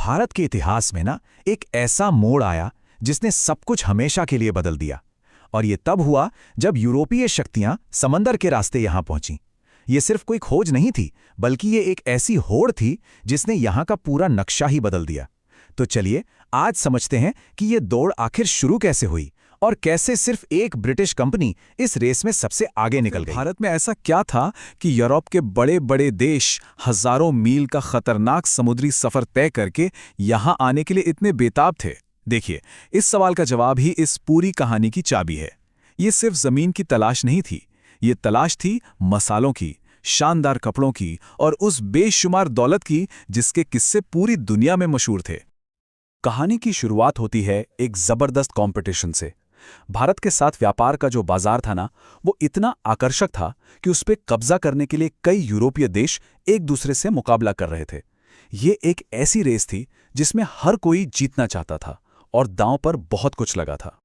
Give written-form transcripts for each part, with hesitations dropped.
भारत के इतिहास में ना एक ऐसा मोड़ आया जिसने सब कुछ हमेशा के लिए बदल दिया। और ये तब हुआ जब यूरोपीय शक्तियां समंदर के रास्ते यहां पहुंची। ये सिर्फ कोई खोज नहीं थी, बल्कि ये एक ऐसी होड़ थी जिसने यहां का पूरा नक्शा ही बदल दिया। तो चलिए आज समझते हैं कि ये दौड़ आखिर शुरू कैसे हुई और कैसे सिर्फ एक ब्रिटिश कंपनी इस रेस में सबसे आगे निकल गई। भारत में ऐसा क्या था कि यूरोप के बड़े बड़े देश हजारों मील का खतरनाक समुद्री सफर तय करके यहां आने के लिए इतने बेताब थे? देखिए, इस सवाल का जवाब ही इस पूरी कहानी की चाबी है। ये सिर्फ जमीन की तलाश नहीं थी, ये तलाश थी मसालों की, शानदार कपड़ों की और उस बेशुमार दौलत की जिसके किस्से पूरी दुनिया में मशहूर थे। कहानी की शुरुआत होती है एक जबरदस्त कंपटीशन से। भारत के साथ व्यापार का जो बाजार था ना, वो इतना आकर्षक था कि उस पर कब्जा करने के लिए कई यूरोपीय देश एक दूसरे से मुकाबला कर रहे थे। ये एक ऐसी रेस थी जिसमें हर कोई जीतना चाहता था और दांव पर बहुत कुछ लगा था।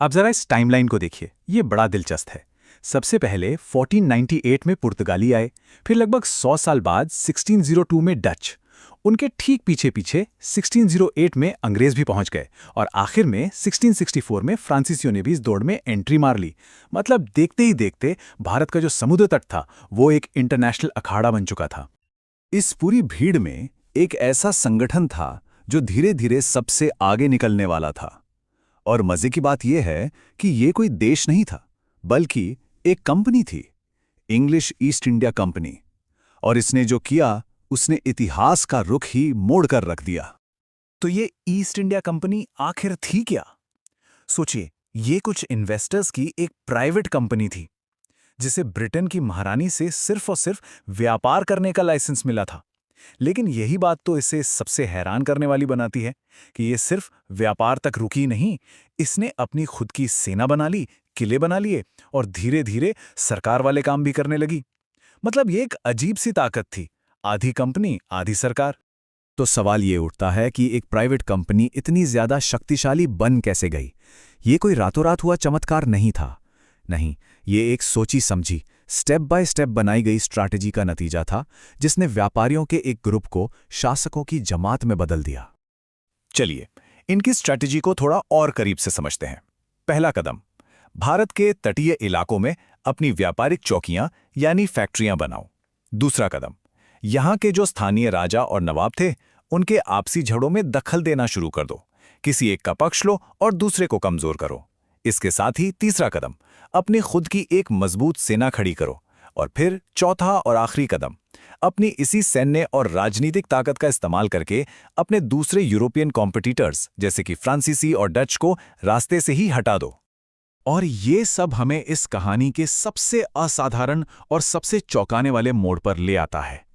अब जरा इस टाइमलाइन को देखिए, ये बड़ा दिलचस्प है। सबसे पहले 1498 में पुर्तगाली आए, फिर लगभग 100 साल बाद 1602 में डच, उनके ठीक पीछे पीछे 1608 में अंग्रेज भी पहुंच गए और आखिर में 1664 में फ्रांसीसियों ने भी इस दौड़ में एंट्री मार ली। मतलब देखते ही देखते भारत का जो समुद्र तट था वो एक इंटरनेशनल अखाड़ा बन चुका था। इस पूरी भीड़ में एक ऐसा संगठन था जो धीरे धीरे सबसे आगे निकलने वाला था। और मजे की बात यह है कि ये कोई देश नहीं था, बल्कि एक कंपनी थी, इंग्लिश ईस्ट इंडिया कंपनी। और इसने जो किया उसने इतिहास का रुख ही मोड़ कर रख दिया। तो ये ईस्ट इंडिया कंपनी आखिर थी क्या? सोचिए, ये कुछ इन्वेस्टर्स की एक प्राइवेट कंपनी थी जिसे ब्रिटेन की महारानी से सिर्फ और सिर्फ व्यापार करने का लाइसेंस मिला था। लेकिन यही बात तो इसे सबसे हैरान करने वाली बनाती है कि ये सिर्फ व्यापार तक रुकी नहीं, इसने अपनी खुद की सेना बना ली, किले बना लिए और धीरे धीरे सरकार वाले काम भी करने लगी। मतलब ये एक अजीब सी ताकत थी, आधी कंपनी आधी सरकार। तो सवाल ये उठता है कि एक प्राइवेट कंपनी इतनी ज्यादा शक्तिशाली बन कैसे गई? ये कोई रातों रात हुआ चमत्कार नहीं था। नहीं, ये एक सोची समझी, स्टेप बाय स्टेप बनाई गई स्ट्रैटेजी का नतीजा था जिसने व्यापारियों के एक ग्रुप को शासकों की जमात में बदल दिया। चलिए इनकी स्ट्रैटेजी को थोड़ा और करीब से समझते हैं। पहला कदम, भारत के तटीय इलाकों में अपनी व्यापारिक चौकियां यानी फैक्ट्रियां बनाओ। दूसरा कदम, यहां के जो स्थानीय राजा और नवाब थे उनके आपसी झड़ों में दखल देना शुरू कर दो। किसी एक का पक्ष लो और दूसरे को कमजोर करो। इसके साथ ही तीसरा कदम, अपनी खुद की एक मजबूत सेना खड़ी करो। और फिर चौथा और आखिरी कदम, अपनी इसी सैन्य और राजनीतिक ताकत का इस्तेमाल करके अपने दूसरे यूरोपियन कॉम्पिटिटर्स जैसे कि फ्रांसीसी और डच को रास्ते से ही हटा दो। और ये सब हमें इस कहानी के सबसे असाधारण और सबसे चौंकाने वाले मोड़ पर ले आता है।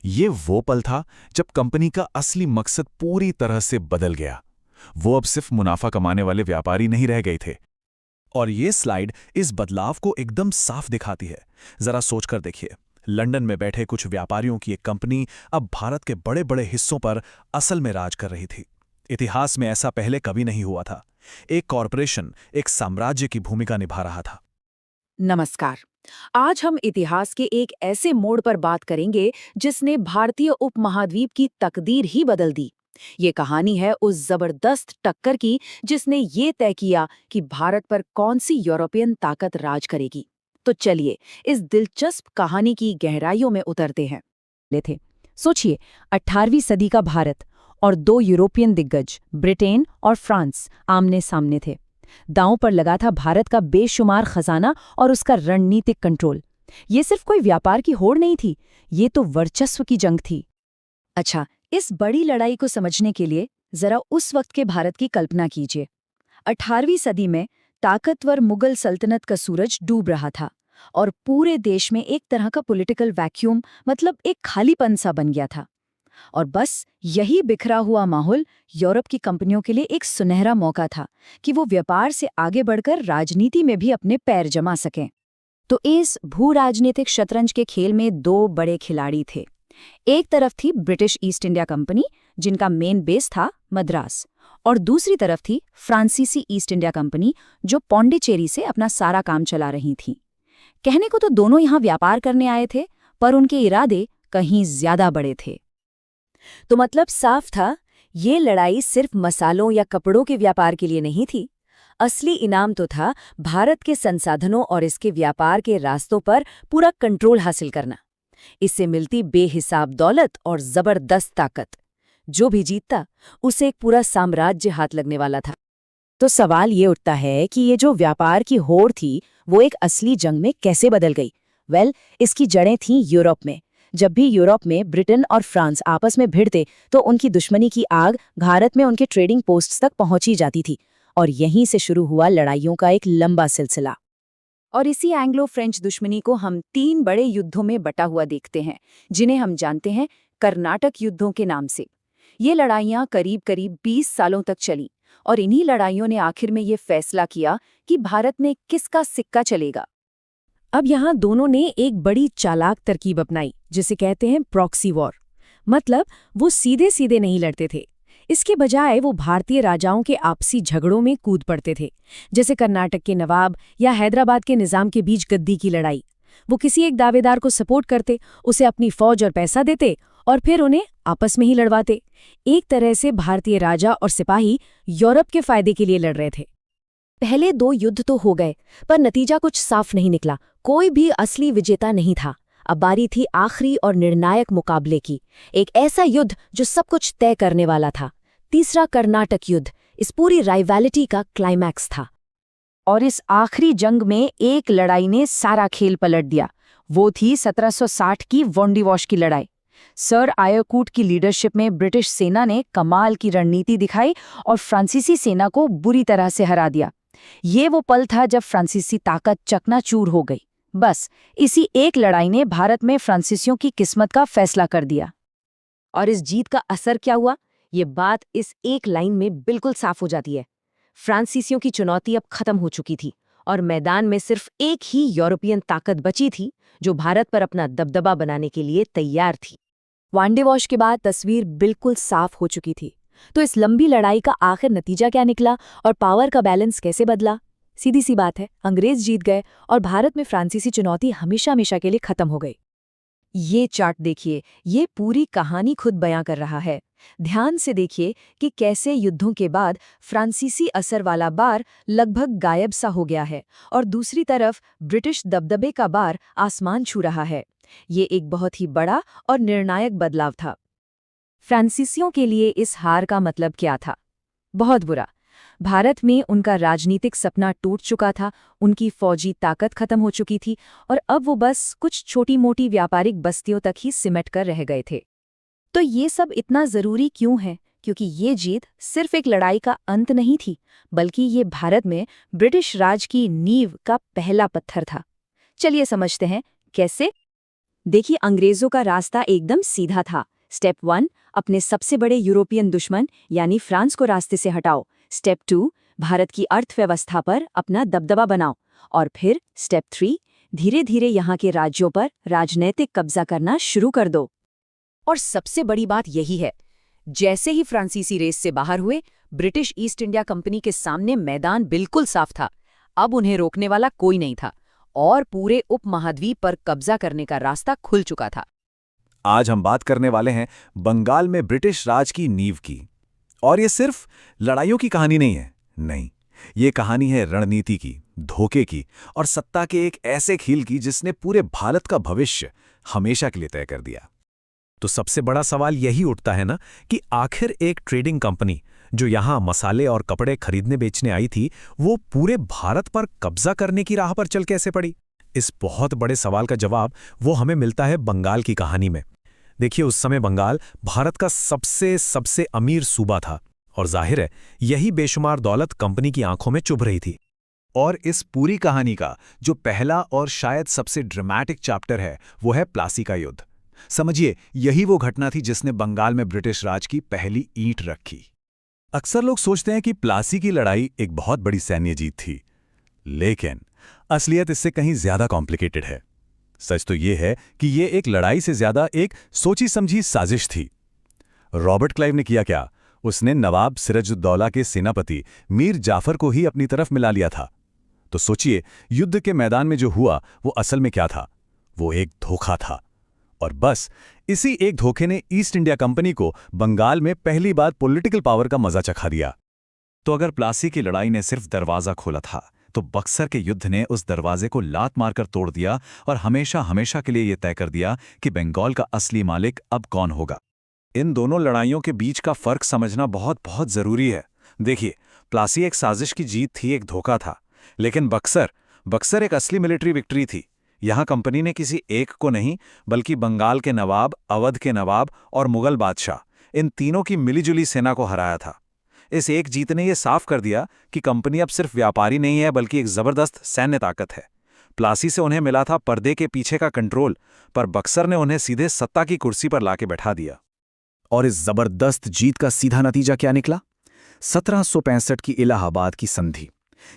ये वो पल था जब कंपनी का असली मकसद पूरी तरह से बदल गया। वो अब सिर्फ मुनाफा कमाने वाले व्यापारी नहीं रह गए थे। और ये स्लाइड इस बदलाव को एकदम साफ दिखाती है। जरा सोचकर देखिए, लंदन में बैठे कुछ व्यापारियों की एक कंपनी अब भारत के बड़े बड़े हिस्सों पर असल में राज कर रही थी। इतिहास में ऐसा पहले कभी नहीं हुआ था। एक कॉरपोरेशन एक साम्राज्य की भूमिका निभा रहा था। नमस्कार। आज हम इतिहास के एक ऐसे मोड़ पर बात करेंगे जिसने भारतीय उपमहाद्वीप की तकदीर ही बदल दी। ये कहानी है उस जबरदस्त टक्कर की जिसने ये तय किया कि भारत पर कौन सी यूरोपियन ताकत राज करेगी। तो चलिए इस दिलचस्प कहानी की गहराइयों में उतरते हैं। सोचिए, 18वीं सदी का भारत और दो यूरोपियन दिग्गज ब्रिटेन और फ्रांस आमने सामने थे। दांव पर लगा था भारत का बेशुमार खजाना और उसका रणनीतिक कंट्रोल। ये सिर्फ कोई व्यापार की होड़ नहीं थी, ये तो वर्चस्व की जंग थी। अच्छा, इस बड़ी लड़ाई को समझने के लिए जरा उस वक्त के भारत की कल्पना कीजिए। 18वीं सदी में ताकतवर मुगल सल्तनत का सूरज डूब रहा था और पूरे देश में एक तरह का पॉलिटिकल वैक्यूम, मतलब एक खालीपन सा बन गया था। और बस यही बिखरा हुआ माहौल यूरोप की कंपनियों के लिए एक सुनहरा मौका था कि वो व्यापार से आगे बढ़कर राजनीति में भी अपने पैर जमा सकें। तो इस भू राजनीतिक शतरंज के खेल में दो बड़े खिलाड़ी थे। एक तरफ थी ब्रिटिश ईस्ट इंडिया कंपनी, जिनका मेन बेस था मद्रास, और दूसरी तरफ थी फ्रांसीसी ईस्ट इंडिया कंपनी, जो पौंडीचेरी से अपना सारा काम चला रही थी। कहने को तो दोनों यहाँ व्यापार करने आए थे, पर उनके इरादे कहीं ज्यादा बड़े थे। तो मतलब साफ था, ये लड़ाई सिर्फ मसालों या कपड़ों के व्यापार के लिए नहीं थी। असली इनाम तो था भारत के संसाधनों और इसके व्यापार के रास्तों पर पूरा कंट्रोल हासिल करना। इससे मिलती बेहिसाब दौलत और जबरदस्त ताकत। जो भी जीतता उसे एक पूरा साम्राज्य हाथ लगने वाला था। तो सवाल ये उठता है कि ये जो व्यापार की होड़ थी वो एक असली जंग में कैसे बदल गई। इसकी जड़ें थीं यूरोप में। जब भी यूरोप में ब्रिटेन और फ्रांस आपस में भिड़ते तो उनकी दुश्मनी की आग भारत में उनके ट्रेडिंग पोस्ट्स तक पहुंची जाती थी और यहीं से शुरू हुआ लड़ाइयों का एक लंबा सिलसिला। और इसी एंग्लो फ्रेंच दुश्मनी को हम 3 बड़े युद्धों में बटा हुआ देखते हैं, जिन्हें हम जानते हैं कर्नाटक युद्धों के नाम से। ये लड़ाइयां करीब करीब 20 सालों तक चली और इन्हीं लड़ाइयों ने आखिर में ये फैसला किया कि भारत में किसका सिक्का चलेगा। अब यहाँ दोनों ने एक बड़ी चालाक तरकीब अपनाई, जिसे कहते हैं प्रॉक्सी वॉर। मतलब वो सीधे सीधे नहीं लड़ते थे। इसके बजाय वो भारतीय राजाओं के आपसी झगड़ों में कूद पड़ते थे, जैसे कर्नाटक के नवाब या हैदराबाद के निजाम के बीच गद्दी की लड़ाई। वो किसी एक दावेदार को सपोर्ट करते, उसे अपनी फौज और पैसा देते और फिर उन्हें आपस में ही लड़वाते। एक तरह से भारतीय राजा और सिपाही यूरोप के फायदे के लिए लड़ रहे थे। पहले 2 युद्ध तो हो गए, पर नतीजा कुछ साफ नहीं निकला। कोई भी असली विजेता नहीं था। अब बारी थी आखिरी और निर्णायक मुकाबले की, एक ऐसा युद्ध जो सब कुछ तय करने वाला था। तीसरा कर्नाटक युद्ध इस पूरी राइवलिटी का क्लाइमैक्स था। और इस आखिरी जंग में एक लड़ाई ने सारा खेल पलट दिया। वो थी 1760 की वोंडीवॉश की लड़ाई। सर आयरकूट की लीडरशिप में ब्रिटिश सेना ने कमाल की रणनीति दिखाई और फ्रांसीसी सेना को बुरी तरह से हरा दिया। ये वो पल था जब फ्रांसीसी ताकत चकनाचूर हो गई। बस इसी एक लड़ाई ने भारत में फ्रांसीसियों की किस्मत का फैसला कर दिया। और इस जीत का असर क्या हुआ, ये बात इस एक लाइन में बिल्कुल साफ हो जाती है। फ्रांसीसियों की चुनौती अब खत्म हो चुकी थी और मैदान में सिर्फ एक ही यूरोपियन ताकत बची थी जो भारत पर अपना दबदबा बनाने के लिए तैयार थी। वोंडीवॉश के बाद तस्वीर बिल्कुल साफ हो चुकी थी। तो इस लंबी लड़ाई का आखिर नतीजा क्या निकला और पावर का बैलेंस कैसे बदला? सीधी सी बात है, अंग्रेज जीत गए और भारत में फ्रांसीसी चुनौती हमेशा हमेशा के लिए खत्म हो गई। ये चार्ट देखिए, ये पूरी कहानी खुद बयां कर रहा है। ध्यान से देखिए कि कैसे युद्धों के बाद फ्रांसीसी असर वाला बार लगभग गायब सा हो गया है और दूसरी तरफ ब्रिटिश दबदबे का बार आसमान छू रहा है। ये एक बहुत ही बड़ा और निर्णायक बदलाव था। फ्रांसीसियों के लिए इस हार का मतलब क्या था? बहुत बुरा। भारत में उनका राजनीतिक सपना टूट चुका था, उनकी फौजी ताकत खत्म हो चुकी थी और अब वो बस कुछ छोटी मोटी व्यापारिक बस्तियों तक ही सिमट कर रह गए थे। तो ये सब इतना ज़रूरी क्यों है? क्योंकि ये जीत सिर्फ एक लड़ाई का अंत नहीं थी, बल्कि ये भारत में ब्रिटिश राज की नींव का पहला पत्थर था। चलिए समझते हैं कैसे। देखिए, अंग्रेजों का रास्ता एकदम सीधा था। स्टेप 1, अपने सबसे बड़े यूरोपियन दुश्मन यानी फ्रांस को रास्ते से हटाओ। स्टेप 2, भारत की अर्थव्यवस्था पर अपना दबदबा बनाओ। और फिर स्टेप 3, धीरे धीरे यहाँ के राज्यों पर राजनैतिक कब्जा करना शुरू कर दो। और सबसे बड़ी बात यही है, जैसे ही फ्रांसीसी रेस से बाहर हुए, ब्रिटिश ईस्ट इंडिया कंपनी के सामने मैदान बिल्कुल साफ था। अब उन्हें रोकने वाला कोई नहीं था और पूरे उपमहाद्वीप पर कब्जा करने का रास्ता खुल चुका था। आज हम बात करने वाले हैं बंगाल में ब्रिटिश राज की नींव की। और ये सिर्फ लड़ाइयों की कहानी नहीं है, नहीं, ये कहानी है रणनीति की, धोखे की और सत्ता के एक ऐसे खेल की जिसने पूरे भारत का भविष्य हमेशा के लिए तय कर दिया। तो सबसे बड़ा सवाल यही उठता है ना कि आखिर एक ट्रेडिंग कंपनी जो यहां मसाले और कपड़े खरीदने बेचने आई थी, वो पूरे भारत पर कब्जा करने की राह पर चल कैसे पड़ी? इस बहुत बड़े सवाल का जवाब वो हमें मिलता है बंगाल की कहानी में। देखिए, उस समय बंगाल भारत का सबसे अमीर सूबा था और जाहिर है यही बेशुमार दौलत कंपनी की आंखों में चुभ रही थी। और इस पूरी कहानी का जो पहला और शायद सबसे ड्रामेटिक चैप्टर है, वो है प्लासी का युद्ध। समझिए, यही वो घटना थी जिसने बंगाल में ब्रिटिश राज की पहली ईंट रखी। अक्सर लोग सोचते हैं कि प्लासी की लड़ाई एक बहुत बड़ी सैन्य जीत थी, लेकिन असलियत इससे कहीं ज्यादा कॉम्प्लिकेटेड है। सच तो ये है कि ये एक लड़ाई से ज्यादा एक सोची समझी साजिश थी। रॉबर्ट क्लाइव ने किया क्या? उसने नवाब सिराजुद्दौला के सेनापति मीर जाफर को ही अपनी तरफ मिला लिया था। तो सोचिए, युद्ध के मैदान में जो हुआ वो असल में क्या था? वो एक धोखा था। और बस इसी एक धोखे ने ईस्ट इंडिया कंपनी को बंगाल में पहली बार पॉलिटिकल पावर का मजा चखा दिया। तो अगर प्लासी की लड़ाई ने सिर्फ दरवाजा खोला था, तो बक्सर के युद्ध ने उस दरवाजे को लात मारकर तोड़ दिया और हमेशा हमेशा के लिए यह तय कर दिया कि बंगाल का असली मालिक अब कौन होगा। इन दोनों लड़ाइयों के बीच का फर्क समझना बहुत बहुत जरूरी है। देखिए, प्लासी एक साजिश की जीत थी, एक धोखा था, लेकिन बक्सर एक असली मिलिट्री विक्ट्री थी। यहां कंपनी ने किसी एक को नहीं, बल्कि बंगाल के नवाब, अवध के नवाब और मुगल बादशाह, इन तीनों की मिलीजुली सेना को हराया था। इस एक जीत ने यह साफ कर दिया कि कंपनी अब सिर्फ व्यापारी नहीं है, बल्कि एक जबरदस्त सैन्य ताकत है। प्लासी से उन्हें मिला था पर्दे के पीछे का कंट्रोल, पर बक्सर ने उन्हें सीधे सत्ता की कुर्सी पर लाके बैठा दिया। और इस जबरदस्त जीत का सीधा नतीजा क्या निकला? 1765 की इलाहाबाद की संधि।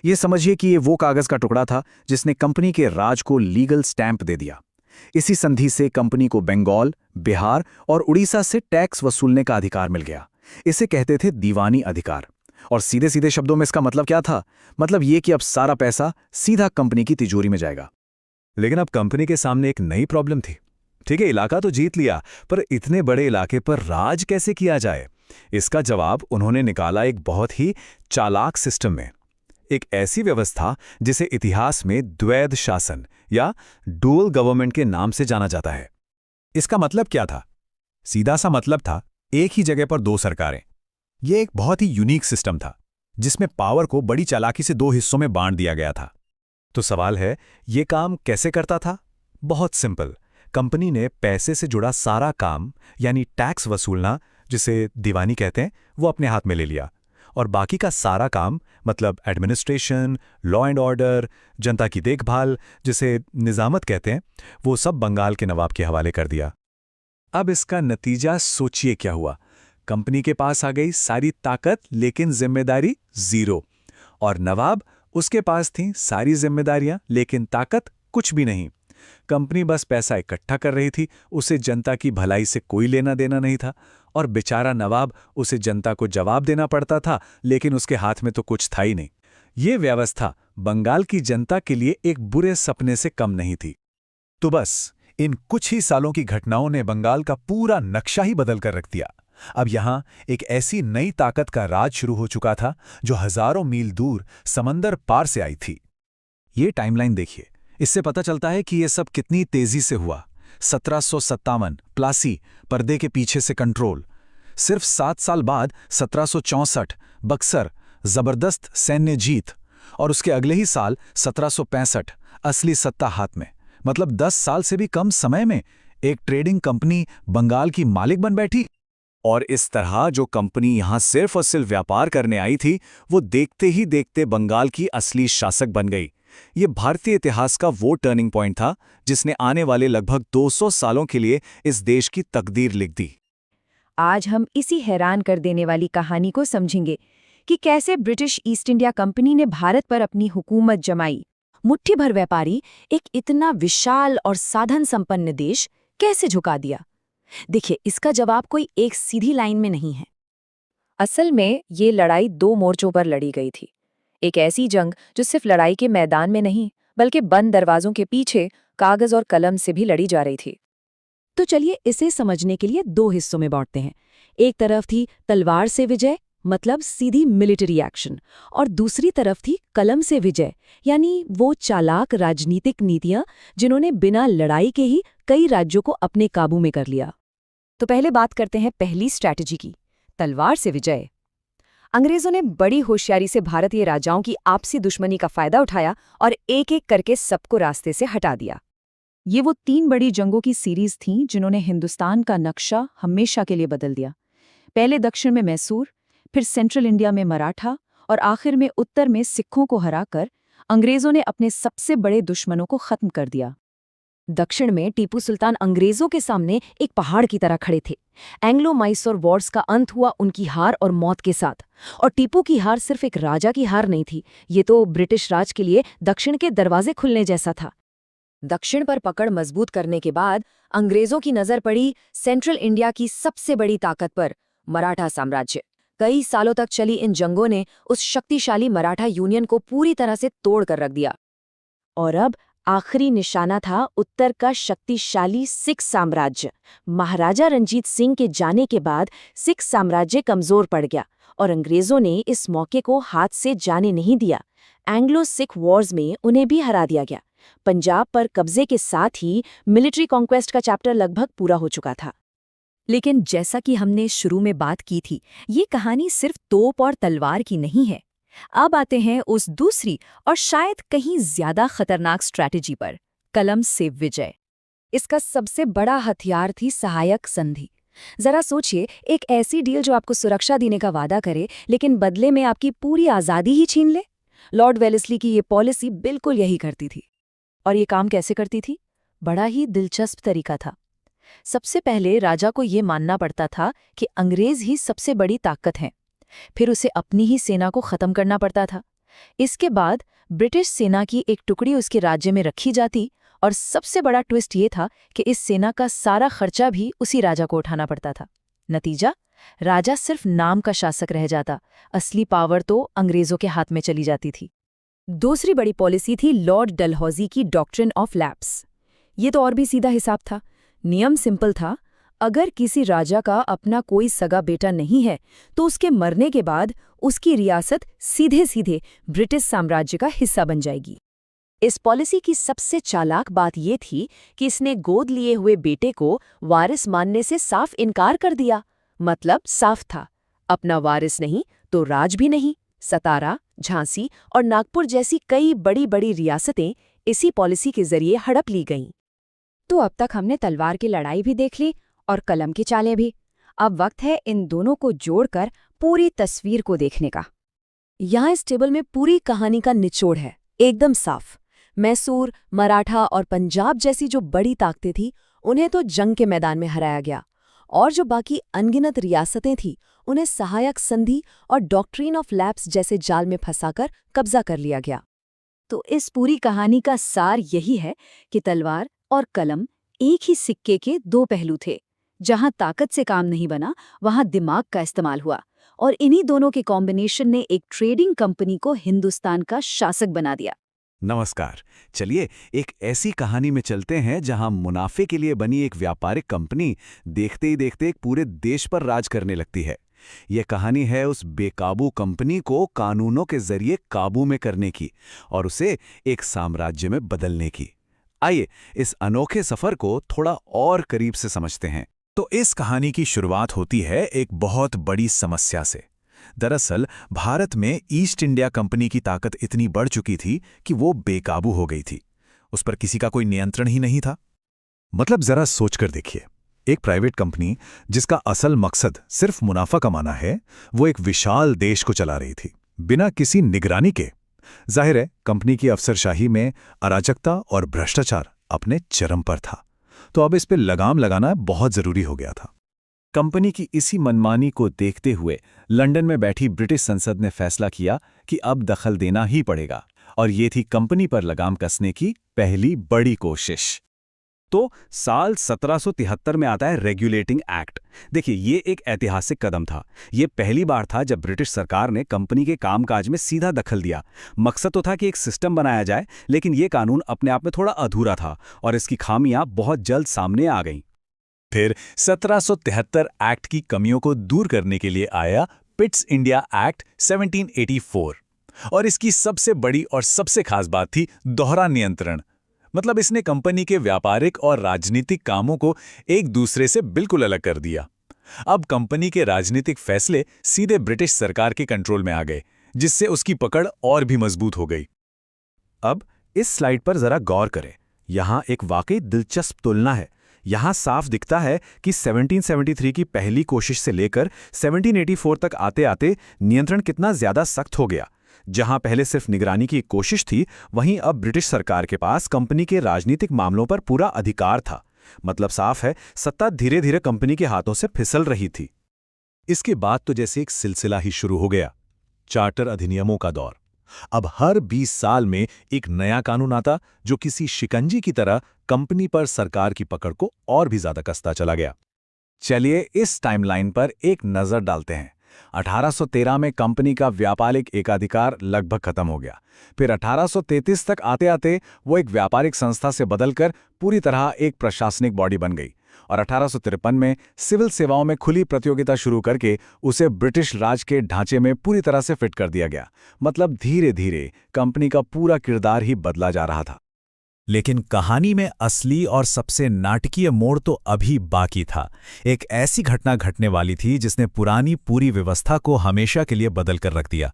ये समझिए कि ये वो कागज का टुकड़ा था जिसने कंपनी के राज को लीगल स्टैंप दे दिया। इसी संधि से कंपनी को बंगाल, बिहार और उड़ीसा से टैक्स वसूलने का अधिकार मिल गया। इसे कहते थे दीवानी अधिकार। और सीधे सीधे शब्दों में इसका मतलब क्या था? मतलब ये कि अब सारा पैसा सीधा कंपनी की तिजोरी में जाएगा। लेकिन अब कंपनी के सामने एक नई प्रॉब्लम थी। ठीक है, इलाका तो जीत लिया, पर इतने बड़े इलाके पर राज कैसे किया जाए? इसका जवाब उन्होंने निकाला एक बहुत ही चालाक सिस्टम में। एक ऐसी व्यवस्था जिसे इतिहास में द्वैध शासन या डुअल गवर्नमेंट के नाम से जाना जाता है। इसका मतलब क्या था? सीधा सा मतलब था एक ही जगह पर दो सरकारें। यह एक बहुत ही यूनिक सिस्टम था जिसमें पावर को बड़ी चालाकी से दो हिस्सों में बांट दिया गया था। तो सवाल है, यह काम कैसे करता था? बहुत सिंपल। कंपनी ने पैसे से जुड़ा सारा काम, यानी टैक्स वसूलना, जिसे दीवानी कहते हैं, वो अपने हाथ में ले लिया, और बाकी का सारा काम, मतलब एडमिनिस्ट्रेशन, लॉ एंड ऑर्डर, जनता की देखभाल, जिसे निजामत कहते हैं, वो सब बंगाल के नवाब के हवाले कर दिया। अब इसका नतीजा सोचिए क्या हुआ। कंपनी के पास आ गई सारी ताकत, लेकिन जिम्मेदारी जीरो। और नवाब, उसके पास थी सारी जिम्मेदारियां, लेकिन ताकत कुछ भी नहीं। कंपनी बस पैसा इकट्ठा कर रही थी, उसे जनता की भलाई से कोई लेना देना नहीं था। और बेचारा नवाब, उसे जनता को जवाब देना पड़ता था, लेकिन उसके हाथ में तो कुछ था ही नहीं। ये व्यवस्था बंगाल की जनता के लिए एक बुरे सपने से कम नहीं थी। तो बस इन कुछ ही सालों की घटनाओं ने बंगाल का पूरा नक्शा ही बदल कर रख दिया। अब यहां एक ऐसी नई ताकत का राज शुरू हो चुका था जो हजारों मील दूर समंदर पार से आई थी। ये टाइमलाइन देखिए, इससे पता चलता है कि यह सब कितनी तेजी से हुआ। 1757 प्लासी, पर्दे के पीछे से कंट्रोल। सिर्फ 7 साल बाद 1764 बक्सर, जबरदस्त सैन्य जीत। और उसके अगले ही साल 1765 असली सत्ता हाथ में। मतलब 10 साल से भी कम समय में एक ट्रेडिंग कंपनी बंगाल की मालिक बन बैठी। और इस तरह जो कंपनी यहां सिर्फ और सिर्फ व्यापार करने आई थी, वो देखते ही देखते बंगाल की असली शासक बन गई। ये भारतीय इतिहास का वो टर्निंग पॉइंट था जिसने आने वाले लगभग 200 सालों के लिए इस देश की तकदीर लिख दी। आज हम इसी हैरान कर देने वाली कहानी को समझेंगे कि कैसे ब्रिटिश ईस्ट इंडिया कंपनी ने भारत पर अपनी हुकूमत जमाई। मुट्ठी भर व्यापारी एक इतना विशाल और साधन संपन्न देश कैसे झुका दिया? देखिए, इसका जवाब कोई एक सीधी लाइन में नहीं है। असल में ये लड़ाई 2 मोर्चों पर लड़ी गई थी। एक ऐसी जंग जो सिर्फ लड़ाई के मैदान में नहीं, बल्कि बंद दरवाजों के पीछे कागज और कलम से भी लड़ी जा रही थी। तो चलिए इसे समझने के लिए 2 हिस्सों में बांटते हैं। एक तरफ थी तलवार से विजय, मतलब सीधी मिलिट्री एक्शन, और दूसरी तरफ थी कलम से विजय, यानी वो चालाक राजनीतिक नीतियां जिन्होंने बिना लड़ाई के ही कई राज्यों को अपने काबू में कर लिया। तो पहले बात करते हैं पहली स्ट्रैटेजी की, तलवार से विजय। अंग्रेजों ने बड़ी होशियारी से भारतीय राजाओं की आपसी दुश्मनी का फायदा उठाया और एक एक करके सबको रास्ते से हटा दिया। ये वो 3 बड़ी जंगों की सीरीज थीं जिन्होंने हिंदुस्तान का नक्शा हमेशा के लिए बदल दिया। पहले दक्षिण में मैसूर, फिर सेंट्रल इंडिया में मराठा और आखिर में उत्तर में सिखों को हराकर अंग्रेजों ने अपने सबसे बड़े दुश्मनों को खत्म कर दिया। दक्षिण में टीपू सुल्तान अंग्रेजों के सामने एक पहाड़ की तरह खड़े थे। एंग्लो मैसूर वॉर्स का अंत हुआ उनकी हार और मौत के साथ। और टीपू की हार सिर्फ एक राजा की हार नहीं थी, ये तो ब्रिटिश राज के लिए दक्षिण के दरवाजे खुलने जैसा था। दक्षिण पर पकड़ मजबूत करने के बाद अंग्रेजों की नजर पड़ी सेंट्रल इंडिया की सबसे बड़ी ताकत पर, मराठा साम्राज्य। कई सालों तक चली इन जंगों ने उस शक्तिशाली मराठा यूनियन को पूरी तरह से तोड़ कर रख दिया। और अब आखिरी निशाना था उत्तर का शक्तिशाली सिख साम्राज्य। महाराजा रंजीत सिंह के जाने के बाद सिख साम्राज्य कमजोर पड़ गया और अंग्रेजों ने इस मौके को हाथ से जाने नहीं दिया। एंग्लो सिख वॉर्स में उन्हें भी हरा दिया गया। पंजाब पर कब्जे के साथ ही मिलिट्री कॉन्क्वेस्ट का चैप्टर लगभग पूरा हो चुका था। लेकिन जैसा कि हमने शुरू में बात की थी, ये कहानी सिर्फ तोप और तलवार की नहीं है। अब आते हैं उस दूसरी और शायद कहीं ज्यादा खतरनाक स्ट्रैटेजी पर, कलम से विजय। इसका सबसे बड़ा हथियार थी सहायक संधि। जरा सोचिए, एक ऐसी डील जो आपको सुरक्षा देने का वादा करे लेकिन बदले में आपकी पूरी आज़ादी ही छीन ले। लॉर्ड वेलेस्ली की ये पॉलिसी बिल्कुल यही करती थी। और ये काम कैसे करती थी? बड़ा ही दिलचस्प तरीका था। सबसे पहले राजा को ये मानना पड़ता था कि अंग्रेज ही सबसे बड़ी ताकत हैं। फिर उसे अपनी ही सेना को खत्म करना पड़ता था। इसके बाद ब्रिटिश सेना की एक टुकड़ी उसके राज्य में रखी जाती और सबसे बड़ा ट्विस्ट ये था कि इस सेना का सारा खर्चा भी उसी राजा को उठाना पड़ता था। नतीजा, राजा सिर्फ नाम का शासक रह जाता, असली पावर तो अंग्रेजों के हाथ में चली जाती थी। दूसरी बड़ी पॉलिसी थी लॉर्ड डलहौजी की डॉक्ट्रिन ऑफ लैप्स। ये तो और भी सीधा हिसाब था। नियम सिंपल था, अगर किसी राजा का अपना कोई सगा बेटा नहीं है तो उसके मरने के बाद उसकी रियासत सीधे सीधे ब्रिटिश साम्राज्य का हिस्सा बन जाएगी। इस पॉलिसी की सबसे चालाक बात ये थी कि इसने गोद लिए हुए बेटे को वारिस मानने से साफ इनकार कर दिया। मतलब साफ था, अपना वारिस नहीं तो राज भी नहीं। सतारा, झांसी और नागपुर जैसी कई बड़ी बड़ी रियासतें इसी पॉलिसी के जरिए हड़प ली गईं। तो अब तक हमने तलवार की लड़ाई भी देख ली और कलम की चालें भी। अब वक्त है इन दोनों को जोड़कर पूरी तस्वीर को देखने का। यहाँ इस टेबल में पूरी कहानी का निचोड़ है, एकदम साफ। मैसूर, मराठा और पंजाब जैसी जो बड़ी ताकतें थीं, उन्हें तो जंग के मैदान में हराया गया, और जो बाकी अनगिनत रियासतें थीं, उन्हें सहायक संधि और डॉक्ट्रिन ऑफ लैप्स जैसे जाल में फंसाकर कब्जा कर लिया गया। तो इस पूरी कहानी का सार यही है कि तलवार और कलम एक ही सिक्के के दो पहलू थे। जहां ताकत से काम नहीं बना, वहां दिमाग का इस्तेमाल हुआ, और इन्हीं दोनों के कॉम्बिनेशन ने एक ट्रेडिंग कंपनी को हिंदुस्तान का शासक बना दिया। नमस्कार। चलिए एक ऐसी कहानी में चलते हैं जहां मुनाफे के लिए बनी एक व्यापारिक कंपनी देखते ही देखते एक पूरे देश पर राज करने लगती है। यह कहानी है उस बेकाबू कंपनी को कानूनों के जरिए काबू में करने की और उसे एक साम्राज्य में बदलने की। आइए इस अनोखे सफर को थोड़ा और करीब से समझते हैं। तो इस कहानी की शुरुआत होती है एक बहुत बड़ी समस्या से। दरअसल भारत में ईस्ट इंडिया कंपनी की ताकत इतनी बढ़ चुकी थी कि वो बेकाबू हो गई थी। उस पर किसी का कोई नियंत्रण ही नहीं था। मतलब जरा सोचकर देखिए, एक प्राइवेट कंपनी जिसका असल मकसद सिर्फ मुनाफा कमाना है, वो एक विशाल देश को चला रही थी बिना किसी निगरानी के। जाहिर है कंपनी की अफसरशाही में अराजकता और भ्रष्टाचार अपने चरम पर था, तो अब इस पे लगाम लगाना बहुत जरूरी हो गया था। कंपनी की इसी मनमानी को देखते हुए लंदन में बैठी ब्रिटिश संसद ने फैसला किया कि अब दखल देना ही पड़ेगा, और ये थी कंपनी पर लगाम कसने की पहली बड़ी कोशिश। तो साल 1773 में आता है रेगुलेटिंग एक्ट। देखिए, ये एक ऐतिहासिक कदम था। ये पहली बार था जब ब्रिटिश सरकार ने कंपनी के कामकाज में सीधा दखल दिया। मकसद तो था कि एक सिस्टम बनाया जाए, लेकिन ये कानून अपने आप में थोड़ा अधूरा था और इसकी खामियां बहुत जल्द सामने आ गईं। फिर 1773 एक्ट की कमियों को दूर करने के लिए आया पिट्स इंडिया एक्ट 1784, और इसकी सबसे बड़ी और सबसे खास बात थी दोहरा नियंत्रण। मतलब इसने कंपनी के व्यापारिक और राजनीतिक कामों को एक दूसरे से बिल्कुल अलग कर दिया। अब कंपनी के राजनीतिक फैसले सीधे ब्रिटिश सरकार के कंट्रोल में आ गए, जिससे उसकी पकड़ और भी मजबूत हो गई। अब इस स्लाइड पर जरा गौर करें। यहां एक वाकई दिलचस्प तुलना है। यहां साफ दिखता है कि 1773 की पहली कोशिश से लेकर 1784 तक आते आते नियंत्रण कितना ज्यादा सख्त हो गया। जहां पहले सिर्फ निगरानी की कोशिश थी, वहीं अब ब्रिटिश सरकार के पास कंपनी के राजनीतिक मामलों पर पूरा अधिकार था। मतलब साफ है, सत्ता धीरे धीरे कंपनी के हाथों से फिसल रही थी। इसके बाद तो जैसे एक सिलसिला ही शुरू हो गया, चार्टर अधिनियमों का दौर। अब हर 20 साल में एक नया कानून आता जो किसी शिकंजी की तरह कंपनी पर सरकार की पकड़ को और भी ज्यादा कसता चला गया। चलिए इस टाइमलाइन पर एक नजर डालते हैं। 1813 में कंपनी का व्यापारिक एकाधिकार लगभग खत्म हो गया। फिर 1833 तक आते आते वो एक व्यापारिक संस्था से बदलकर पूरी तरह एक प्रशासनिक बॉडी बन गई और 1853 में सिविल सेवाओं में खुली प्रतियोगिता शुरू करके उसे ब्रिटिश राज के ढांचे में पूरी तरह से फिट कर दिया गया। मतलब धीरे धीरे कंपनी का पूरा किरदार ही बदला जा रहा था। लेकिन कहानी में असली और सबसे नाटकीय मोड़ तो अभी बाकी था। एक ऐसी घटना घटने वाली थी जिसने पुरानी पूरी व्यवस्था को हमेशा के लिए बदल कर रख दिया।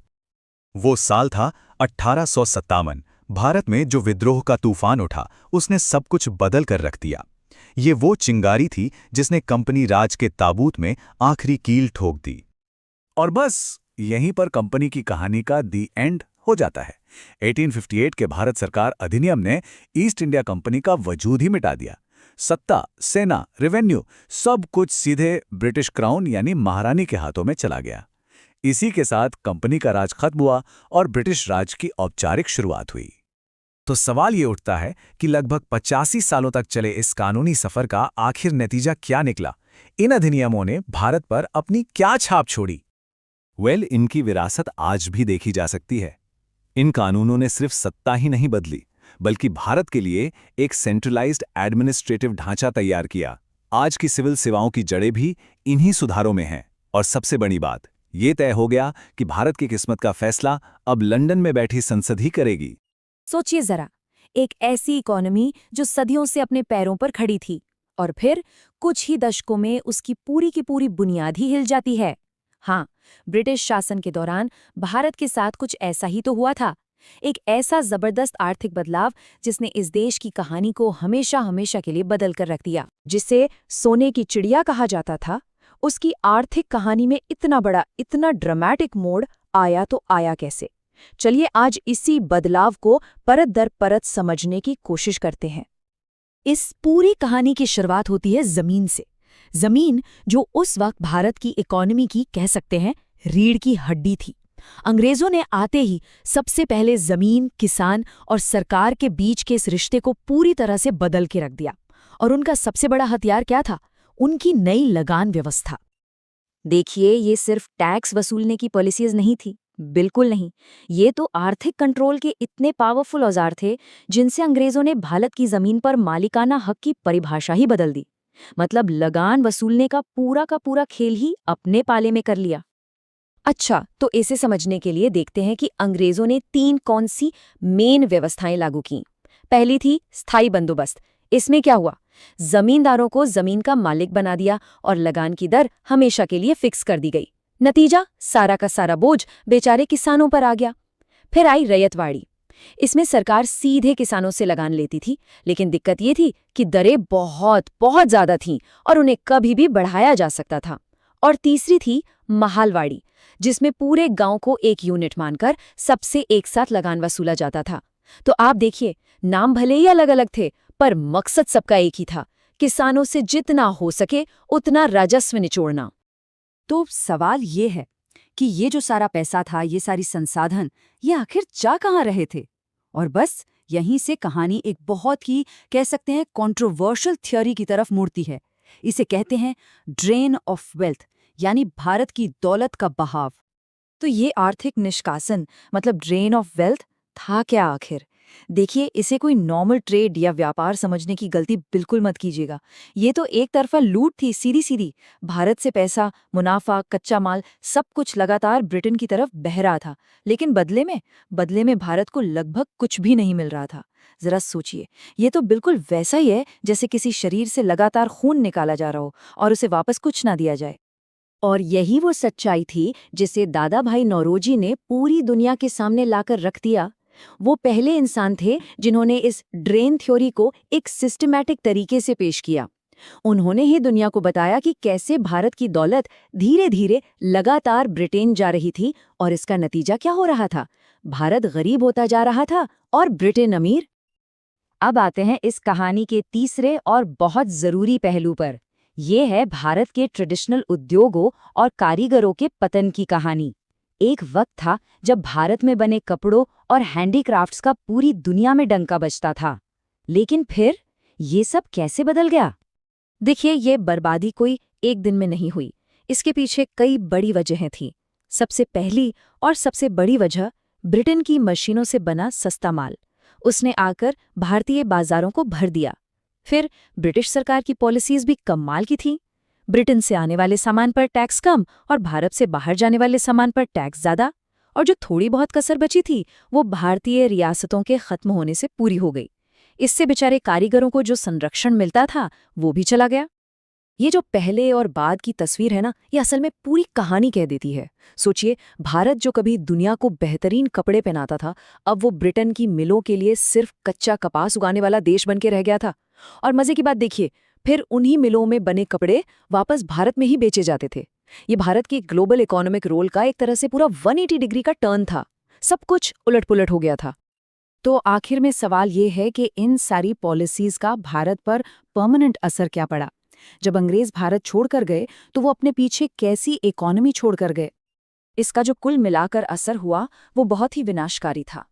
वो साल था 1857। भारत में जो विद्रोह का तूफान उठा उसने सब कुछ बदल कर रख दिया। ये वो चिंगारी थी जिसने कंपनी राज के ताबूत में आखिरी कील ठोक दी। और बस यहीं पर कंपनी की कहानी का दी एंड हो जाता है। 1858 के भारत सरकार अधिनियम ने ईस्ट इंडिया कंपनी का वजूद ही मिटा दिया। सत्ता, सेना, रेवेन्यू सब कुछ सीधे ब्रिटिश क्राउन यानी महारानी के हाथों में चला गया। इसी के साथ कंपनी का राज खत्म हुआ और ब्रिटिश राज की औपचारिक शुरुआत हुई। तो सवाल ये उठता है कि लगभग 85 सालों तक चले इस कानूनी सफर का आखिर नतीजा क्या निकला? इन अधिनियमों ने भारत पर अपनी क्या छाप छोड़ी? इनकी विरासत आज भी देखी जा सकती है। इन कानूनों ने सिर्फ सत्ता ही नहीं बदली, बल्कि भारत के लिए एक सेंट्रलाइज्ड एडमिनिस्ट्रेटिव ढांचा तैयार किया। आज की सिविल सेवाओं की जड़ें भी इन्हीं सुधारों में हैं। और सबसे बड़ी बात, ये तय हो गया कि भारत की किस्मत का फैसला अब लंदन में बैठी संसद ही करेगी। सोचिए जरा, एक ऐसी इकोनॉमी जो सदियों से अपने पैरों पर खड़ी थी और फिर कुछ ही दशकों में उसकी पूरी की पूरी बुनियाद ही हिल जाती है। हाँ, ब्रिटिश शासन के दौरान भारत के साथ कुछ ऐसा ही तो हुआ था। एक ऐसा जबरदस्त आर्थिक बदलाव जिसने इस देश की कहानी को हमेशा हमेशा के लिए बदल कर रख दिया। जिसे सोने की चिड़िया कहा जाता था, उसकी आर्थिक कहानी में इतना बड़ा, इतना ड्रामेटिक मोड़ आया तो आया कैसे? चलिए आज इसी बदलाव को परत दर परत समझने की कोशिश करते हैं। इस पूरी कहानी की शुरुआत होती है जमीन से। जमीन जो उस वक्त भारत की इकोनॉमी की, कह सकते हैं, रीढ़ की हड्डी थी। अंग्रेजों ने आते ही सबसे पहले जमीन, किसान और सरकार के बीच के इस रिश्ते को पूरी तरह से बदल के रख दिया। और उनका सबसे बड़ा हथियार क्या था? उनकी नई लगान व्यवस्था। देखिए, ये सिर्फ टैक्स वसूलने की पॉलिसीज नहीं थी, बिल्कुल नहीं। ये तो आर्थिक कंट्रोल के इतने पावरफुल औजार थे जिनसे अंग्रेजों ने भारत की जमीन पर मालिकाना हक की परिभाषा ही बदल दी। मतलब लगान वसूलने का पूरा खेल ही अपने पाले में कर लिया। अच्छा, तो इसे समझने के लिए देखते हैं कि अंग्रेजों ने 3 कौन सी मेन व्यवस्थाएं लागू की। पहली थी स्थायी बंदोबस्त। इसमें क्या हुआ? जमींदारों को जमीन का मालिक बना दिया और लगान की दर हमेशा के लिए फिक्स कर दी गई। नतीजा, सारा का सारा बोझ बेचारे किसानों पर आ गया। फिर आई रैयतवाड़ी। इसमें सरकार सीधे किसानों से लगान लेती थी, लेकिन दिक्कत ये थी कि दरें बहुत ज्यादा थीं और उन्हें कभी भी बढ़ाया जा सकता था। और तीसरी थी महालवाड़ी, जिसमें पूरे गांव को एक यूनिट मानकर सबसे एक साथ लगान वसूला जाता था। तो आप देखिए, नाम भले ही अलग अलग थे, पर मकसद सबका एक ही था, किसानों से जितना हो सके उतना राजस्व निचोड़ना। तो सवाल ये है कि ये जो सारा पैसा था, ये सारी संसाधन, ये आखिर जा कहाँ रहे थे? और बस यहीं से कहानी एक बहुत ही, कह सकते हैं, कंट्रोवर्शियल थ्योरी की तरफ मुड़ती है। इसे कहते हैं ड्रेन ऑफ वेल्थ, यानी भारत की दौलत का बहाव। तो ये आर्थिक निष्कासन, मतलब ड्रेन ऑफ वेल्थ, था क्या आखिर? देखिए, इसे कोई नॉर्मल ट्रेड या व्यापार समझने की गलती बिल्कुल मत कीजिएगा। ये तो एक तरफा लूट थी, सीधी सीधी। भारत से पैसा, मुनाफा, कच्चा माल, सब कुछ लगातार ब्रिटेन की तरफ बह रहा था, लेकिन बदले में भारत को लगभग कुछ भी नहीं मिल रहा था। जरा सोचिए, ये तो बिल्कुल वैसा ही है जैसे किसी शरीर से लगातार खून निकाला जा रहा हो और उसे वापस कुछ ना दिया जाए। और यही वो सच्चाई थी जिसे दादा भाई नौरोजी ने पूरी दुनिया के सामने लाकर रख दिया। वो पहले इंसान थे जिन्होंने इस ड्रेन थ्योरी को एक सिस्टमैटिक तरीके से पेश किया। उन्होंने ही दुनिया को बताया कि कैसे भारत की दौलत धीरे धीरे लगातार ब्रिटेन जा रही थी और इसका नतीजा क्या हो रहा था? भारत गरीब होता जा रहा था और ब्रिटेन अमीर। अब आते हैं इस कहानी के तीसरे और बहुत जरूरी पहलू पर। ये है भारत के ट्रेडिशनल उद्योगों और कारीगरों के पतन की कहानी। एक वक्त था जब भारत में बने कपड़ों और हैंडीक्राफ्ट्स का पूरी दुनिया में डंका बजता था। लेकिन फिर ये सब कैसे बदल गया? देखिए, ये बर्बादी कोई एक दिन में नहीं हुई। इसके पीछे कई बड़ी वजहें थीं। सबसे पहली और सबसे बड़ी वजह ब्रिटेन की मशीनों से बना सस्ता माल। उसने आकर भारतीय बाजारों को भर दिया। फिर ब्रिटिश सरकार की पॉलिसीज भी कमाल की थीं। ब्रिटेन से आने वाले सामान पर टैक्स कम और भारत से बाहर जाने वाले सामान पर टैक्स ज़्यादा। और जो थोड़ी बहुत कसर बची थी वो भारतीय रियासतों के खत्म होने से पूरी हो गई। इससे बेचारे कारीगरों को जो संरक्षण मिलता था वो भी चला गया। ये जो पहले और बाद की तस्वीर है ना, ये असल में पूरी कहानी कह देती है। सोचिए, भारत जो कभी दुनिया को बेहतरीन कपड़े पहनाता था, अब वो ब्रिटेन की मिलों के लिए सिर्फ कच्चा कपास उगाने वाला देश बन के रह गया था। और मजे की बात देखिए, फिर उन्हीं मिलों में बने कपड़े वापस भारत में ही बेचे जाते थे। ये भारत की ग्लोबल इकोनॉमिक रोल का एक तरह से पूरा 180 डिग्री का टर्न था। सब कुछ उलट-पुलट हो गया था। तो आखिर में सवाल ये है कि इन सारी पॉलिसीज का भारत पर परमानेंट असर क्या पड़ा? जब अंग्रेज भारत छोड़कर गए तो वो अपने पीछे कैसी इकोनॉमी छोड़कर गए? इसका जो कुल मिलाकर असर हुआ वो बहुत ही विनाशकारी था।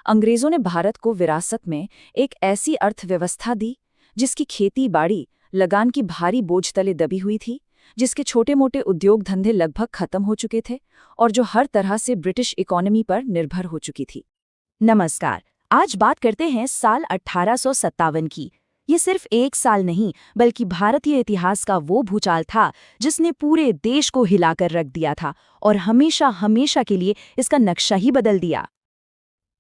अंग्रेजों ने भारत को विरासत में एक ऐसी अर्थव्यवस्था दी जिसकी खेती बाड़ी लगान की भारी बोझ तले दबी हुई थी, जिसके छोटे मोटे उद्योग धंधे लगभग खत्म हो चुके थे और जो हर तरह से ब्रिटिश इकोनॉमी पर निर्भर हो चुकी थी। नमस्कार, आज बात करते हैं साल 1857 की। ये सिर्फ एक साल नहीं बल्कि भारतीय इतिहास का वो भूचाल था जिसने पूरे देश को हिलाकर रख दिया था और हमेशा हमेशा के लिए इसका नक्शा ही बदल दिया।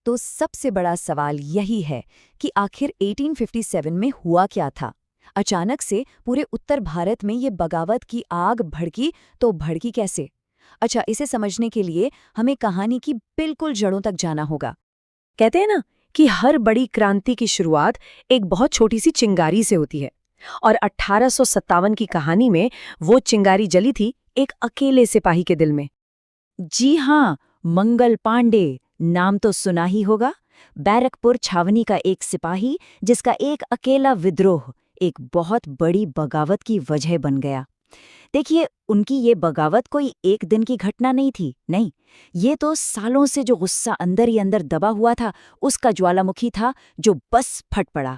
तो सबसे बड़ा सवाल यही है कि आखिर 1857 में हुआ क्या था? अचानक से पूरे उत्तर भारत में ये बगावत की आग भड़की, तो भड़की कैसे? अच्छा, इसे समझने के लिए हमें कहानी की बिल्कुल जड़ों तक जाना होगा। कहते हैं ना कि हर बड़ी क्रांति की शुरुआत एक बहुत छोटी सी चिंगारी से होती है, और 1857 की कहानी में वो चिंगारी जली थी एक अकेले सिपाही के दिल में। जी हाँ, मंगल पांडे नाम तो सुना ही होगा। बैरकपुर छावनी का एक सिपाही जिसका एक अकेला विद्रोह एक बहुत बड़ी बगावत की वजह बन गया। देखिए, उनकी ये बगावत कोई एक दिन की घटना नहीं थी, नहीं, ये तो सालों से जो गुस्सा अंदर ही अंदर दबा हुआ था उसका ज्वालामुखी था जो बस फट पड़ा।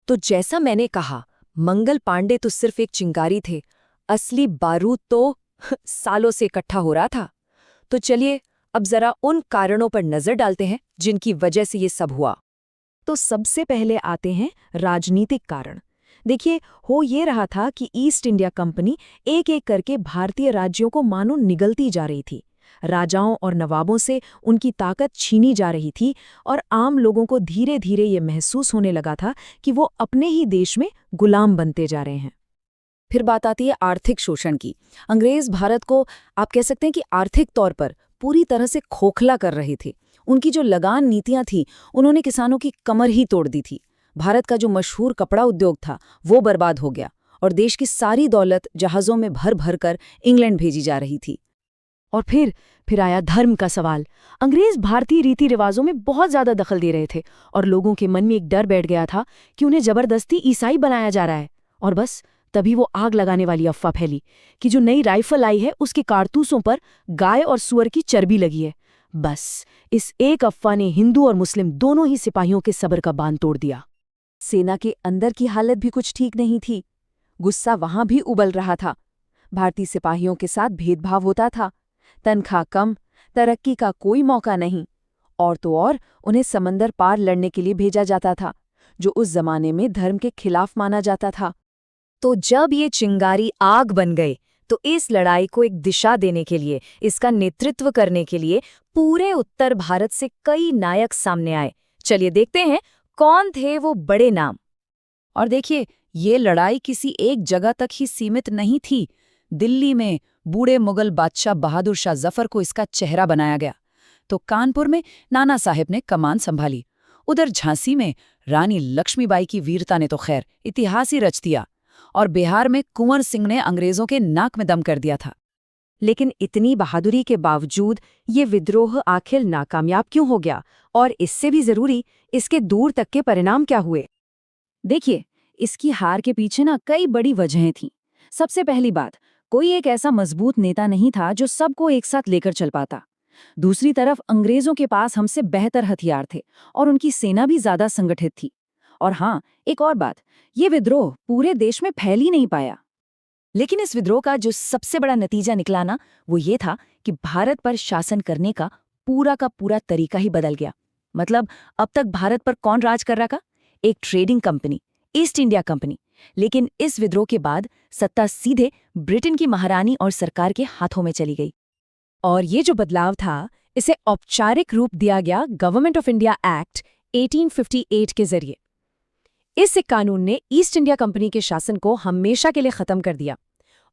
तो जैसा मैंने कहा, मंगल पांडे तो सिर्फ एक चिंगारी थे, असली बारूद तो सालों से इकट्ठा हो रहा था। तो चलिए अब जरा उन कारणों पर नजर डालते हैं जिनकी वजह से ये सब हुआ। तो सबसे पहले आते हैं राजनीतिक कारण। देखिए, हो ये रहा था कि ईस्ट इंडिया कंपनी एक एक करके भारतीय राज्यों को मानो निगलती जा रही थी। राजाओं और नवाबों से उनकी ताकत छीनी जा रही थी और आम लोगों को धीरे धीरे ये महसूस होने लगा था कि वो अपने ही देश में गुलाम बनते जा रहे हैं। फिर बात आती है आर्थिक शोषण की। अंग्रेज भारत को आप कह सकते हैं कि आर्थिक तौर पर पूरी तरह से खोखला कर रहे थे। उनकी जो लगान नीतियां थी, उन्होंने किसानों की कमर ही तोड़ दी थी। भारत का जो मशहूर कपड़ा उद्योग था वो बर्बाद हो गया और देश की सारी दौलत जहाज़ों में भर भर कर इंग्लैंड भेजी जा रही थी। और फिर आया धर्म का सवाल। अंग्रेज भारतीय रीति रिवाजों में बहुत ज़्यादा दखल दे रहे थे और लोगों के मन में एक डर बैठ गया था कि उन्हें जबरदस्ती ईसाई बनाया जा रहा है। और बस तभी वो आग लगाने वाली अफवाह फैली कि जो नई राइफल आई है उसके कारतूसों पर गाय और सुअर की चर्बी लगी है। बस इस एक अफवाह ने हिंदू और मुस्लिम दोनों ही सिपाहियों के सब्र का बांध तोड़ दिया। सेना के अंदर की हालत भी कुछ ठीक नहीं थी। गुस्सा वहां भी उबल रहा था। भारतीय सिपाहियों के साथ भेदभाव होता था, तनख्वाह कम, तरक्की का कोई मौका नहीं, और तो और उन्हें समंदर पार लड़ने के लिए भेजा जाता था, जो उस जमाने में धर्म के खिलाफ माना जाता था। तो जब ये चिंगारी आग बन गई तो इस लड़ाई को एक दिशा देने के लिए, इसका नेतृत्व करने के लिए पूरे उत्तर भारत से कई नायक सामने आए। चलिए देखते हैं कौन थे वो बड़े नाम। और देखिए, ये लड़ाई किसी एक जगह तक ही सीमित नहीं थी। दिल्ली में बूढ़े मुगल बादशाह बहादुर शाह जफर को इसका चेहरा बनाया गया, तो कानपुर में नाना साहेब ने कमान संभाली। उधर झांसी में रानी लक्ष्मीबाई की वीरता ने तो खैर इतिहास ही रच दिया, और बिहार में कुंवर सिंह ने अंग्रेजों के नाक में दम कर दिया था। लेकिन इतनी बहादुरी के बावजूद ये विद्रोह आखिर नाकामयाब क्यों हो गया, और इससे भी जरूरी इसके दूर तक के परिणाम क्या हुए? देखिए, इसकी हार के पीछे ना कई बड़ी वजहें थीं। सबसे पहली बात, कोई एक ऐसा मजबूत नेता नहीं था जो सबको एक साथ लेकर चल पाता। दूसरी तरफ अंग्रेजों के पास हमसे बेहतर हथियार थे और उनकी सेना भी ज्यादा संगठित थी। और हाँ, एक और बात, ये विद्रोह पूरे देश में फैल ही नहीं पाया। लेकिन इस विद्रोह का जो सबसे बड़ा नतीजा निकला ना, वो ये था कि भारत पर शासन करने का पूरा तरीका ही बदल गया। मतलब अब तक भारत पर कौन राज कर रहा था? एक trading company, east India company. लेकिन इस विद्रोह के बाद सत्ता सीधे ब्रिटेन की महारानी और सरकार के हाथों में चली गई। और ये जो बदलाव था, इसे औपचारिक रूप दिया गया गवर्नमेंट ऑफ इंडिया एक्ट 1858 के जरिए। इस एक कानून ने ईस्ट इंडिया कंपनी के शासन को हमेशा के लिए खत्म कर दिया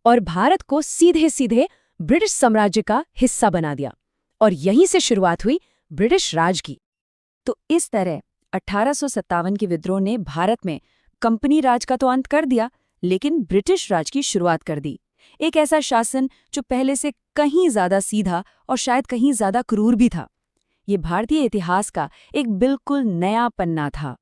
और भारत को सीधे सीधे ब्रिटिश साम्राज्य का हिस्सा बना दिया। और यहीं से शुरुआत हुई ब्रिटिश राज की। तो इस तरह 1857 के विद्रोह ने भारत में कंपनी राज का तो अंत कर दिया, लेकिन ब्रिटिश राज की शुरुआत कर दी। एक ऐसा शासन जो पहले से कहीं ज्यादा सीधा और शायद कहीं ज्यादा क्रूर भी था। ये भारतीय इतिहास का एक बिल्कुल नया पन्ना था।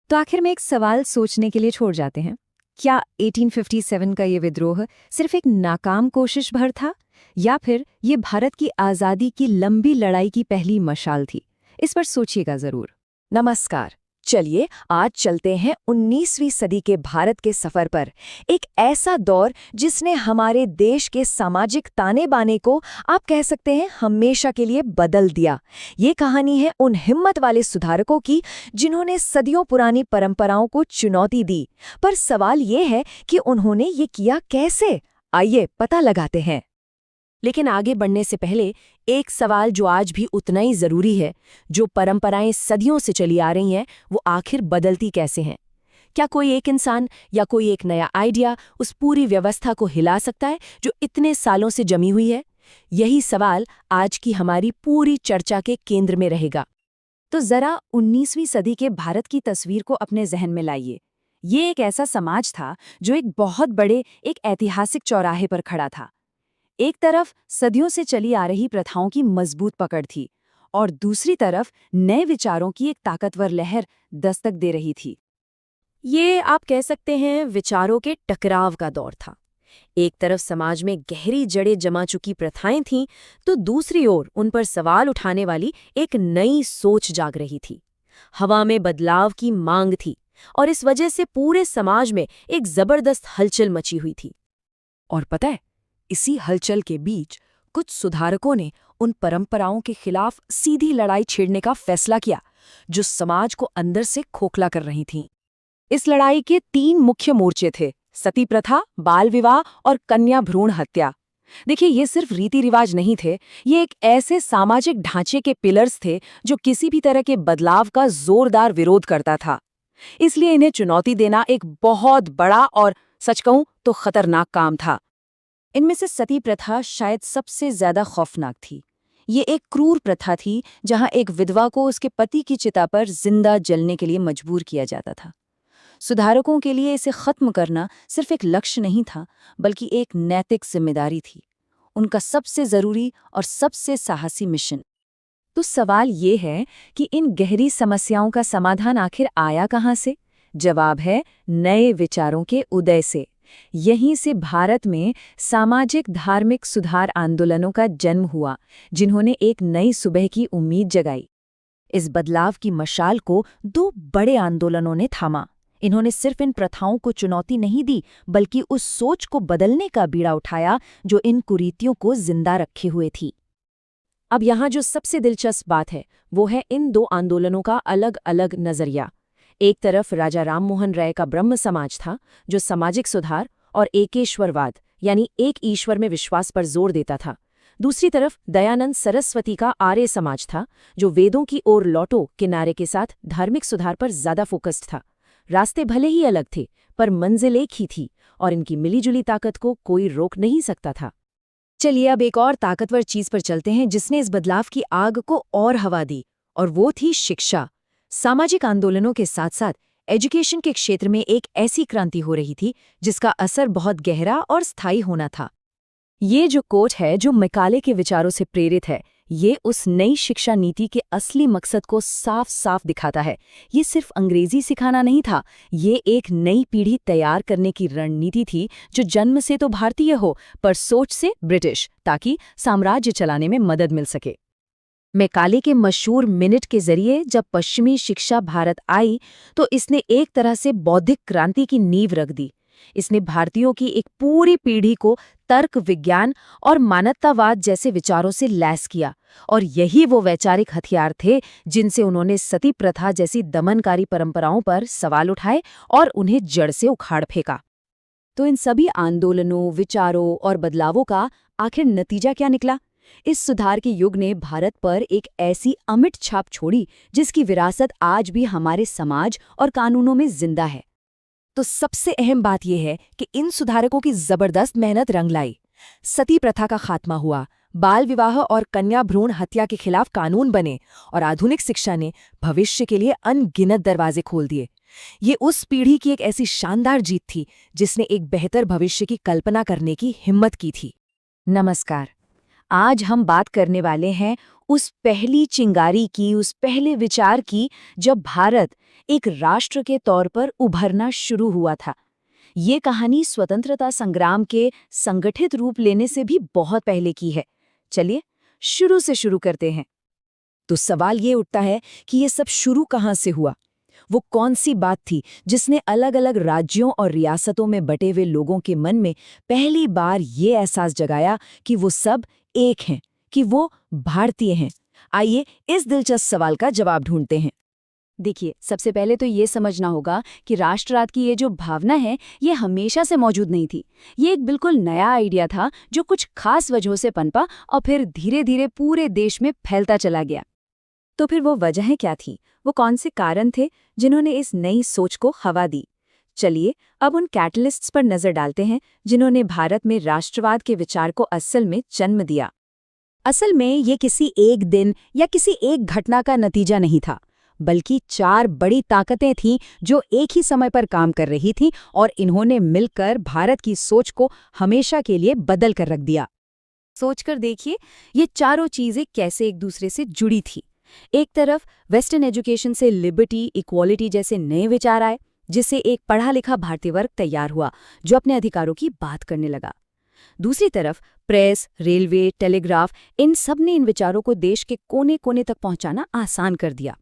तो आखिर में एक सवाल सोचने के लिए छोड़ जाते हैं। क्या 1857 का ये विद्रोह सिर्फ एक नाकाम कोशिश भर था, या फिर ये भारत की आज़ादी की लंबी लड़ाई की पहली मशाल थी? इस पर सोचिएगा जरूर। नमस्कार, चलिए आज चलते हैं 19वीं सदी के भारत के सफर पर। एक ऐसा दौर जिसने हमारे देश के सामाजिक ताने बाने को, आप कह सकते हैं, हमेशा के लिए बदल दिया। ये कहानी है उन हिम्मत वाले सुधारकों की जिन्होंने सदियों पुरानी परंपराओं को चुनौती दी। पर सवाल ये है कि उन्होंने ये किया कैसे? आइए पता लगाते हैं। लेकिन आगे बढ़ने से पहले एक सवाल जो आज भी उतना ही जरूरी है, जो परंपराएं सदियों से चली आ रही हैं, वो आखिर बदलती कैसे हैं? क्या कोई एक इंसान या कोई एक नया आइडिया उस पूरी व्यवस्था को हिला सकता है जो इतने सालों से जमी हुई है? यही सवाल आज की हमारी पूरी चर्चा के केंद्र में रहेगा। तो जरा 19वीं सदी के भारत की तस्वीर को अपने जहन में लाइए। ये एक ऐसा समाज था जो एक बहुत बड़े, एक ऐतिहासिक चौराहे पर खड़ा था। एक तरफ सदियों से चली आ रही प्रथाओं की मजबूत पकड़ थी और दूसरी तरफ नए विचारों की एक ताकतवर लहर दस्तक दे रही थी। ये आप कह सकते हैं विचारों के टकराव का दौर था। एक तरफ समाज में गहरी जड़ें जमा चुकी प्रथाएं थीं, तो दूसरी ओर उन पर सवाल उठाने वाली एक नई सोच जाग रही थी। हवा में बदलाव की मांग थी और इस वजह से पूरे समाज में एक जबरदस्त हलचल मची हुई थी। और पता है, इसी हलचल के बीच कुछ सुधारकों ने उन परंपराओं के खिलाफ सीधी लड़ाई छेड़ने का फैसला किया जो समाज को अंदर से खोखला कर रही थीं। इस लड़ाई के 3 मुख्य मोर्चे थे: सती प्रथा, बाल विवाह और कन्या भ्रूण हत्या। देखिए, ये सिर्फ रीति रिवाज नहीं थे, ये एक ऐसे सामाजिक ढांचे के पिलर्स थे जो किसी भी तरह के बदलाव का जोरदार विरोध करता था। इसलिए इन्हें चुनौती देना एक बहुत बड़ा और, सच कहूं तो, खतरनाक काम था। इनमें से सती प्रथा शायद सबसे ज्यादा खौफनाक थी। ये एक क्रूर प्रथा थी जहां एक विधवा को उसके पति की चिता पर जिंदा जलने के लिए मजबूर किया जाता था। सुधारकों के लिए इसे खत्म करना सिर्फ एक लक्ष्य नहीं था, बल्कि एक नैतिक जिम्मेदारी थी, उनका सबसे जरूरी और सबसे साहसी मिशन। तो सवाल ये है कि इन गहरी समस्याओं का समाधान आखिर आया कहाँ से? जवाब है नए विचारों के उदय से। यहीं से भारत में सामाजिक धार्मिक सुधार आंदोलनों का जन्म हुआ, जिन्होंने एक नई सुबह की उम्मीद जगाई। इस बदलाव की मशाल को 2 बड़े आंदोलनों ने थामा। इन्होंने सिर्फ इन प्रथाओं को चुनौती नहीं दी, बल्कि उस सोच को बदलने का बीड़ा उठाया जो इन कुरीतियों को जिंदा रखे हुए थी। अब यहाँ जो सबसे दिलचस्प बात है, वो है इन 2 आंदोलनों का अलग अलग नजरिया। एक तरफ राजा राममोहन राय का ब्रह्म समाज था, जो सामाजिक सुधार और एकेश्वरवाद यानी एक ईश्वर में विश्वास पर जोर देता था। दूसरी तरफ दयानंद सरस्वती का आर्य समाज था, जो वेदों की ओर लौटो के नारे के साथ धार्मिक सुधार पर ज्यादा फोकस्ड था। रास्ते भले ही अलग थे, पर मंजिल एक ही थी और इनकी मिलीजुली ताकत को कोई रोक नहीं सकता था। चलिए अब एक और ताकतवर चीज पर चलते हैं जिसने इस बदलाव की आग को और हवा दी, और वो थी शिक्षा। सामाजिक आंदोलनों के साथ साथ एजुकेशन के क्षेत्र में एक ऐसी क्रांति हो रही थी जिसका असर बहुत गहरा और स्थायी होना था। ये जो कोट है, जो मैकाले के विचारों से प्रेरित है, ये उस नई शिक्षा नीति के असली मकसद को साफ साफ दिखाता है। ये सिर्फ अंग्रेजी सिखाना नहीं था, ये एक नई पीढ़ी तैयार करने की रणनीति थी जो जन्म से तो भारतीय हो, पर सोच से ब्रिटिश, ताकि साम्राज्य चलाने में मदद मिल सके। मैकाले के मशहूर मिनट के जरिए जब पश्चिमी शिक्षा भारत आई, तो इसने एक तरह से बौद्धिक क्रांति की नींव रख दी। इसने भारतीयों की एक पूरी पीढ़ी को तर्क, विज्ञान और मानवतावाद जैसे विचारों से लैस किया, और यही वो वैचारिक हथियार थे जिनसे उन्होंने सती प्रथा जैसी दमनकारी परंपराओं पर सवाल उठाए और उन्हें जड़ से उखाड़ फेंका। तो इन सभी आंदोलनों, विचारों और बदलावों का आखिर नतीजा क्या निकला? इस सुधार के युग ने भारत पर एक ऐसी अमिट छाप छोड़ी जिसकी विरासत आज भी हमारे समाज और कानूनों में जिंदा है। तो सबसे अहम बात यह है कि इन सुधारकों की जबरदस्त मेहनत रंग लाई। सती प्रथा का खात्मा हुआ, बाल विवाह और कन्या भ्रूण हत्या के खिलाफ कानून बने, और आधुनिक शिक्षा ने भविष्य के लिए अनगिनत दरवाजे खोल दिए। ये उस पीढ़ी की एक ऐसी शानदार जीत थी जिसने एक बेहतर भविष्य की कल्पना करने की हिम्मत की थी। नमस्कार, आज हम बात करने वाले हैं उस पहली चिंगारी की, उस पहले विचार की जब भारत एक राष्ट्र के तौर पर उभरना शुरू हुआ था। ये कहानी स्वतंत्रता संग्राम के संगठित रूप लेने से भी बहुत पहले की है। चलिए शुरू से शुरू करते हैं। तो सवाल ये उठता है कि ये सब शुरू कहाँ से हुआ? वो कौन सी बात थी जिसने अलग अलग राज्यों और रियासतों में बटे हुए लोगों के मन में पहली बार ये एहसास जगाया कि वो सब एक हैं, कि वो भारतीय हैं? आइए इस दिलचस्प सवाल का जवाब ढूंढते हैं। देखिए, सबसे पहले तो ये समझना होगा कि राष्ट्रवाद की ये जो भावना है, ये हमेशा से मौजूद नहीं थी। ये एक बिल्कुल नया आइडिया था जो कुछ खास वजहों से पनपा और फिर धीरे धीरे पूरे देश में फैलता चला गया। तो फिर वो वजहें क्या थी? वो कौन से कारण थे जिन्होंने इस नई सोच को हवा दी? चलिए अब उन कैटलिस्ट्स पर नजर डालते हैं जिन्होंने भारत में राष्ट्रवाद के विचार को असल में जन्म दिया। असल में ये किसी एक दिन या किसी एक घटना का नतीजा नहीं था, बल्कि 4 बड़ी ताकतें थीं जो एक ही समय पर काम कर रही थीं, और इन्होंने मिलकर भारत की सोच को हमेशा के लिए बदल कर रख दिया। सोचकर देखिए, ये चारों चीजें कैसे एक दूसरे से जुड़ी थी। एक तरफ वेस्टर्न एजुकेशन से लिबर्टी, इक्वालिटी जैसे नए विचार आए, जिससे एक पढ़ा लिखा भारतीय वर्ग तैयार हुआ जो अपने अधिकारों की बात करने लगा। दूसरी तरफ प्रेस, रेलवे, टेलीग्राफ, इन सब ने इन विचारों को देश के कोने कोने तक पहुंचाना आसान कर दिया।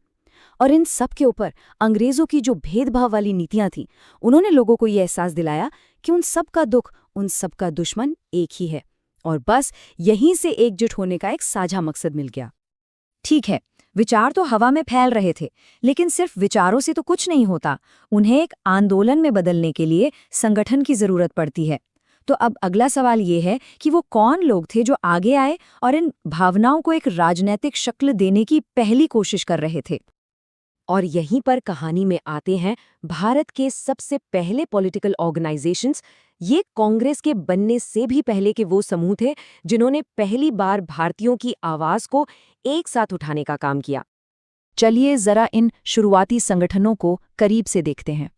और इन सब के ऊपर अंग्रेजों की जो भेदभाव वाली नीतियां थीं, उन्होंने लोगों को ये एहसास दिलाया कि उन सब का दुख, उन सब का दुश्मन एक ही है, और बस यहीं से एकजुट होने का एक साझा मकसद मिल गया। ठीक है, विचार तो हवा में फैल रहे थे, लेकिन सिर्फ विचारों से तो कुछ नहीं होता। उन्हें एक आंदोलन में बदलने के लिए संगठन की जरूरत पड़ती है। तो अब अगला सवाल ये है कि वो कौन लोग थे जो आगे आए और इन भावनाओं को एक राजनीतिक शक्ल देने की पहली कोशिश कर रहे थे। और यहीं पर कहानी में आते हैं भारत के सबसे पहले पॉलिटिकल ऑर्गेनाइजेशंस। ये कांग्रेस के बनने से भी पहले के वो समूह थे जिन्होंने पहली बार भारतीयों की आवाज को एक साथ उठाने का काम किया। चलिए जरा इन शुरुआती संगठनों को करीब से देखते हैं।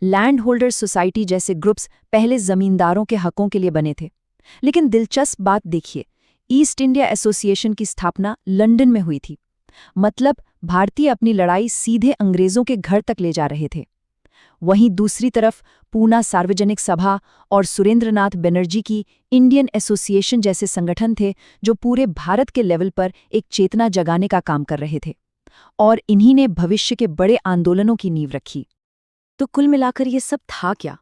लैंड होल्डर सोसाइटी जैसे ग्रुप्स पहले जमींदारों के हकों के लिए बने थे, लेकिन दिलचस्प बात देखिए, ईस्ट इंडिया एसोसिएशन की स्थापना लंदन में हुई थी। मतलब भारतीय अपनी लड़ाई सीधे अंग्रेजों के घर तक ले जा रहे थे। वहीं दूसरी तरफ पूना सार्वजनिक सभा और सुरेंद्रनाथ बनर्जी की इंडियन एसोसिएशन जैसे संगठन थे जो पूरे भारत के लेवल पर एक चेतना जगाने का काम कर रहे थे, और इन्हीं ने भविष्य के बड़े आंदोलनों की नींव रखी। तो कुल मिलाकर ये सब था क्या?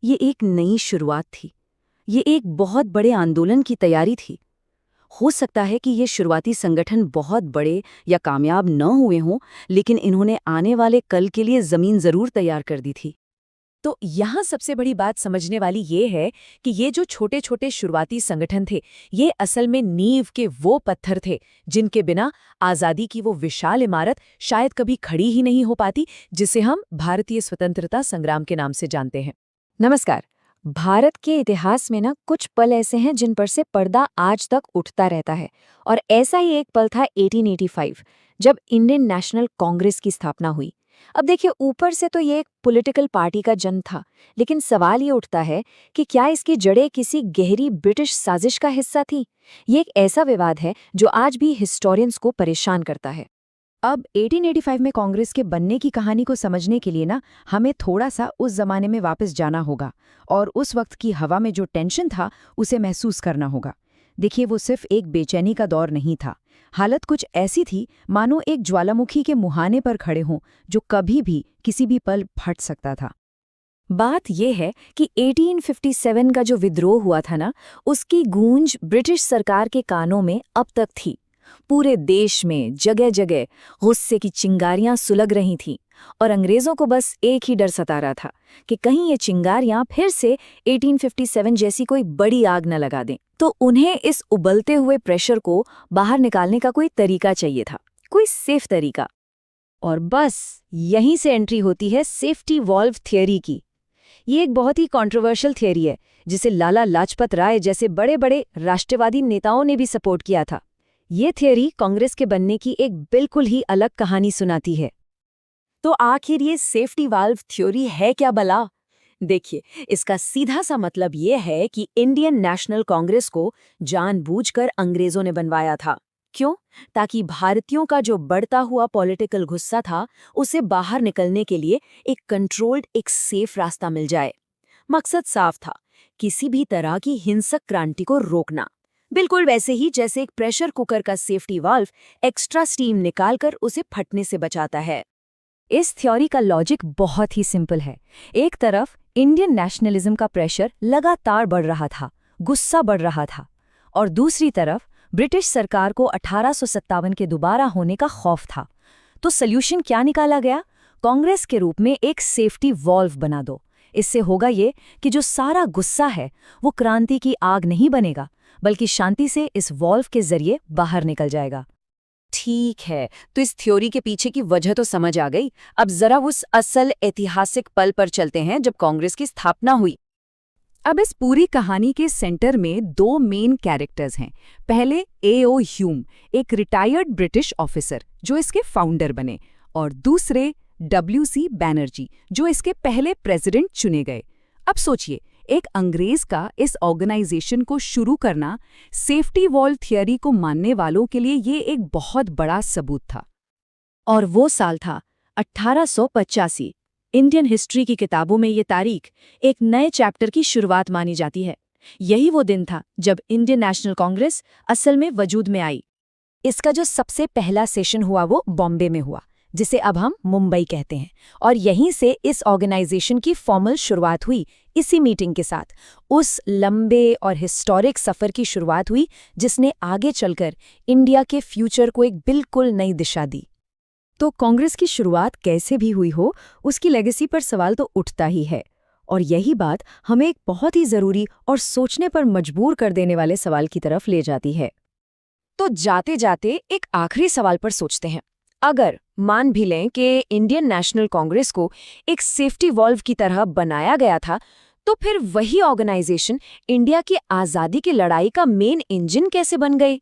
ये एक नई शुरुआत थी। ये एक बहुत बड़े आंदोलन की तैयारी थी। हो सकता है कि ये शुरुआती संगठन बहुत बड़े या कामयाब न हुए हों, लेकिन इन्होंने आने वाले कल के लिए जमीन जरूर तैयार कर दी थी। तो यहाँ सबसे बड़ी बात समझने वाली ये है कि ये जो छोटे छोटे शुरुआती संगठन थे, ये असल में नींव के वो पत्थर थे जिनके बिना आज़ादी की वो विशाल इमारत शायद कभी खड़ी ही नहीं हो पाती, जिसे हम भारतीय स्वतंत्रता संग्राम के नाम से जानते हैं। नमस्कार। भारत के इतिहास में ना कुछ पल ऐसे हैं जिन पर से पर्दा आज तक उठता रहता है, और ऐसा ही एक पल था 1885 जब इंडियन नेशनल कांग्रेस की स्थापना हुई। अब देखिए, ऊपर से तो ये एक पॉलिटिकल पार्टी का जन्म था, लेकिन सवाल ये उठता है कि क्या इसकी जड़ें किसी गहरी ब्रिटिश साजिश का हिस्सा थी? ये एक ऐसा विवाद है जो आज भी हिस्टोरियंस को परेशान करता है। अब 1885 में कांग्रेस के बनने की कहानी को समझने के लिए ना हमें थोड़ा सा उस जमाने में वापस जाना होगा और उस वक्त की हवा में जो टेंशन था उसे महसूस करना होगा। देखिए, वो सिर्फ एक बेचैनी का दौर नहीं था। हालत कुछ ऐसी थी मानो एक ज्वालामुखी के मुहाने पर खड़े हों जो कभी भी किसी भी पल फट सकता था। बात यह है कि 1857 का जो विद्रोह हुआ था ना, उसकी गूंज ब्रिटिश सरकार के कानों में अब तक थी। पूरे देश में जगह जगह गुस्से की चिंगारियां सुलग रही थीं और अंग्रेजों को बस एक ही डर सता रहा था कि कहीं ये चिंगारियां फिर से 1857 जैसी कोई बड़ी आग न लगा दें। तो उन्हें इस उबलते हुए प्रेशर को बाहर निकालने का कोई तरीका चाहिए था, कोई सेफ तरीका। और बस यहीं से एंट्री होती है सेफ्टी वॉल्व थियरी की। ये एक बहुत ही कंट्रोवर्शियल थियरी है जिसे लाला लाजपत राय जैसे बड़े बड़े राष्ट्रवादी नेताओं ने भी सपोर्ट किया था। ये थियरी कांग्रेस के बनने की एक बिल्कुल ही अलग कहानी सुनाती है। तो आखिर ये सेफ्टी वाल्व थ्योरी है क्या भला? देखिए, इसका सीधा सा मतलब ये है कि इंडियन नेशनल कांग्रेस को जानबूझकर अंग्रेजों ने बनवाया था। क्यों? ताकि भारतीयों का जो बढ़ता हुआ पॉलिटिकल गुस्सा था, उसे बाहर निकलने के लिए एक कंट्रोल्ड, एक सेफ रास्ता मिल जाए। मकसद साफ था, किसी भी तरह की हिंसक क्रांति को रोकना। बिल्कुल वैसे ही जैसे एक प्रेशर कुकर का सेफ्टी वाल्व एक्स्ट्रा स्टीम निकालकर उसे फटने से बचाता है। इस थ्योरी का लॉजिक बहुत ही सिंपल है। एक तरफ इंडियन नेशनलिज्म का प्रेशर लगातार बढ़ रहा था, गुस्सा बढ़ रहा था, और दूसरी तरफ ब्रिटिश सरकार को 1857 के दोबारा होने का खौफ था। तो सल्यूशन क्या निकाला गया? कांग्रेस के रूप में एक सेफ्टी वॉल्व बना दो। इससे होगा ये कि जो सारा गुस्सा है वो क्रांति की आग नहीं बनेगा, बल्कि शांति से इस वॉल्व के जरिए बाहर निकल जाएगा। ठीक है, तो इस थ्योरी के पीछे की वजह तो समझ आ गई। अब जरा उस असल ऐतिहासिक पल पर चलते हैं जब कांग्रेस की स्थापना हुई। अब इस पूरी कहानी के सेंटर में दो मेन कैरेक्टर्स हैं। पहले A.O. ह्यूम, एक रिटायर्ड ब्रिटिश ऑफिसर जो इसके फाउंडर बने, और दूसरे W.C. बैनर्जी जो इसके पहले प्रेसिडेंट चुने गए। अब सोचिए, एक अंग्रेज का इस ऑर्गेनाइजेशन को शुरू करना सेफ्टी वॉल्व थियरी को मानने वालों के लिए ये एक बहुत बड़ा सबूत था। और वो साल था 1885। इंडियन हिस्ट्री की किताबों में ये तारीख एक नए चैप्टर की शुरुआत मानी जाती है। यही वो दिन था जब इंडियन नेशनल कांग्रेस असल में वजूद में आई। इसका जो सबसे पहला सेशन हुआ वो बॉम्बे में हुआ, जिसे अब हम मुंबई कहते हैं, और यहीं से इस ऑर्गेनाइजेशन की फॉर्मल शुरुआत हुई। इसी मीटिंग के साथ उस लंबे और हिस्टोरिक सफ़र की शुरुआत हुई जिसने आगे चलकर इंडिया के फ्यूचर को एक बिल्कुल नई दिशा दी। तो कांग्रेस की शुरुआत कैसे भी हुई हो, उसकी लेगेसी पर सवाल तो उठता ही है, और यही बात हमें एक बहुत ही ज़रूरी और सोचने पर मजबूर कर देने वाले सवाल की तरफ ले जाती है। तो जाते जाते एक आखिरी सवाल पर सोचते हैं। अगर मान भी लें कि इंडियन नेशनल कांग्रेस को एक सेफ्टी वॉल्व की तरह बनाया गया था, तो फिर वही ऑर्गेनाइजेशन इंडिया की आज़ादी की लड़ाई का मेन इंजन कैसे बन गई?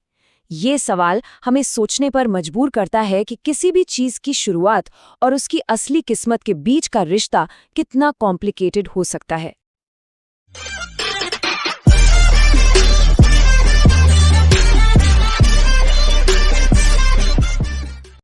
ये सवाल हमें सोचने पर मजबूर करता है कि किसी भी चीज़ की शुरुआत और उसकी असली किस्मत के बीच का रिश्ता कितना कॉम्प्लिकेटेड हो सकता है।